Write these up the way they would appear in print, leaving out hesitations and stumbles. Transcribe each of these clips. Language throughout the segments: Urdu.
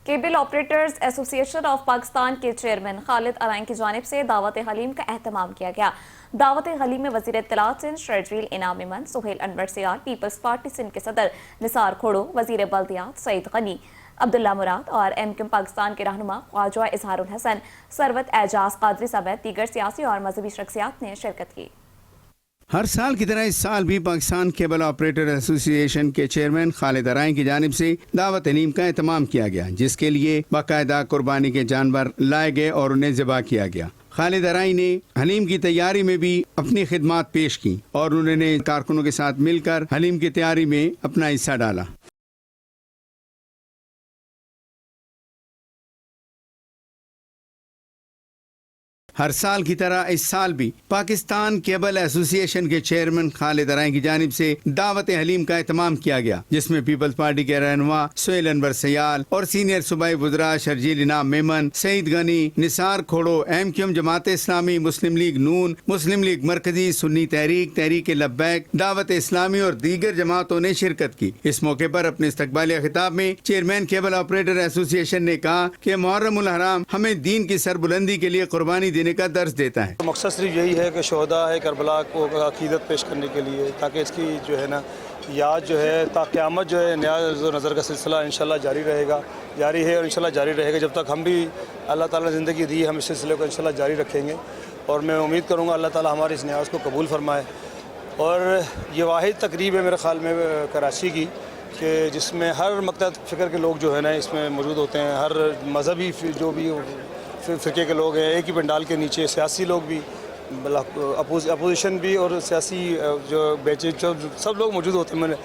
کیبل آپریٹرز ایسوسی ایشن آف پاکستان کے چیئرمین خالد ارائیں کی جانب سے دعوت حلیم کا اہتمام کیا گیا۔ دعوت حلیم میں وزیر اطلاعات سندھ شرجیل انعام ایمن، سہیل انور سیال، پیپلز پارٹی سندھ کے صدر نثار کھوڑو، وزیر بلدیات سعید غنی، عبداللہ مراد اور ایم کیو پاکستان کے رہنما خواجہ اظہار الحسن، ثروت اعجاز قادری سمیت دیگر سیاسی اور مذہبی شخصیات نے شرکت کی۔ ہر سال کی طرح اس سال بھی پاکستان کیبل آپریٹر ایسوسی ایشن کے چیئرمین خالد ارائیں کی جانب سے دعوت حلیم کا اہتمام کیا گیا، جس کے لیے باقاعدہ قربانی کے جانور لائے گئے اور انہیں ذبح کیا گیا۔ خالد ارائیں نے حلیم کی تیاری میں بھی اپنی خدمات پیش کی اور انہوں نے کارکنوں کے ساتھ مل کر حلیم کی تیاری میں اپنا حصہ ڈالا۔ ہر سال کی طرح اس سال بھی پاکستان کیبل ایسوسی ایشن کے چیئرمین خالد ارائیں کی جانب سے دعوت حلیم کا اہتمام کیا گیا، جس میں پیپلز پارٹی کے رہنما سہیل انور سیال اور سینئر صوبائی وزراء شرجیل انعام ایمن، سعید غنی، نثار کھوڑو، ایم کیو جماعت اسلامی، مسلم لیگ نون، مسلم لیگ مرکزی، سنی تحریک، تحریک لبیک، دعوت اسلامی اور دیگر جماعتوں نے شرکت کی۔ اس موقع پر اپنے استقبالیہ خطاب میں چیئرمین کیبل آپریٹر ایسوسی ایشن نے کہا کہ محرم الحرام ہمیں دین کی سربلندی کے لیے قربانی دینے کا درس دیتا ہے۔ مقصد صرف یہی ہے کہ شہداء ہے کربلا کو عقیدت پیش کرنے کے لیے، تاکہ اس کی جو ہے نا یاد جو ہے تا قیامت جو ہے نیاز و نظر کا سلسلہ انشاءاللہ جاری ہے اور انشاءاللہ جاری رہے گا۔ جب تک ہم بھی اللہ تعالیٰ نے زندگی دی ہے ہم اس سلسلے کو انشاءاللہ جاری رکھیں گے، اور میں امید کروں گا اللہ تعالیٰ ہماری اس نیاز کو قبول فرمائے۔ اور یہ واحد تقریب ہے میرے خیال میں کراچی کی کہ جس میں ہر مقطع فکر کے لوگ جو ہے نا اس میں موجود ہوتے ہیں، ہر مذہبی جو بھی فرقے کے لوگ ہیں، ایک ہی پنڈال کے نیچے، سیاسی لوگ بھی، اپوزیشن بھی اور سیاسی جو بیچے سب لوگ موجود ہوتے ہیں۔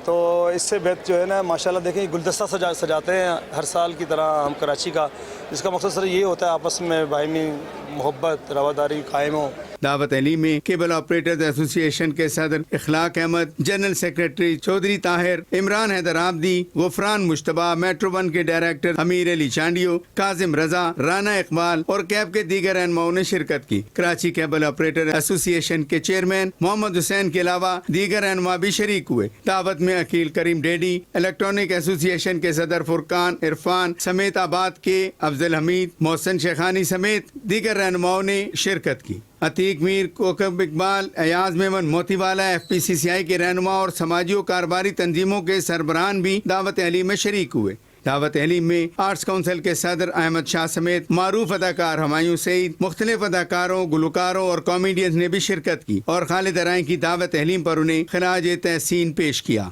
تو اس سے بہت جو ہے نا ماشاءاللہ دیکھیں گلدستہ سجاتے ہیں ہر سال کی طرح ہم کراچی کا، جس کا مقصد صرف یہ ہوتا ہے آپس میں باہمی محبت رواداری قائم ہو۔ دعوت حلیم میں کیبل آپریٹرز ایسوسی ایشن کے صدر اخلاق احمد، جنرل سیکریٹری چودھری طاہر، عمران حیدر آبدی، غفران مشتبہ، میٹرو ون کے ڈائریکٹر امیر علی چانڈیو، کاظم رضا، رانا اقبال اور کیب کے دیگر رہنماؤں نے شرکت کی۔ کراچی کیبل آپریٹر ایسوسی ایشن کے چیئرمین محمد حسین کے علاوہ دیگر رہنما بھی شریک ہوئے۔ دعوت میں عقیل کریم ڈیڈی، الیکٹرانک ایسوسی ایشن کے صدر فرقان عرفان سمیت آباد کے افضل حمید، محسن شیخانی سمیت دیگر رہنماؤں نے شرکت کی۔ عتیق میر، کوکب اقبال، ایاز میمن موتی والا، ایف پی سی سی آئی کے رہنما اور سماجی و کاروباری تنظیموں کے سربراہان بھی دعوت حلیم میں شریک ہوئے۔ دعوت حلیم میں آرٹس کونسل کے صدر احمد شاہ سمیت معروف اداکار ہمایوں سعید، مختلف اداکاروں، گلوکاروں اور کامیڈینز نے بھی شرکت کی اور خالد ارائیں کی دعوت حلیم پر انہیں خراج تحسین پیش کیا۔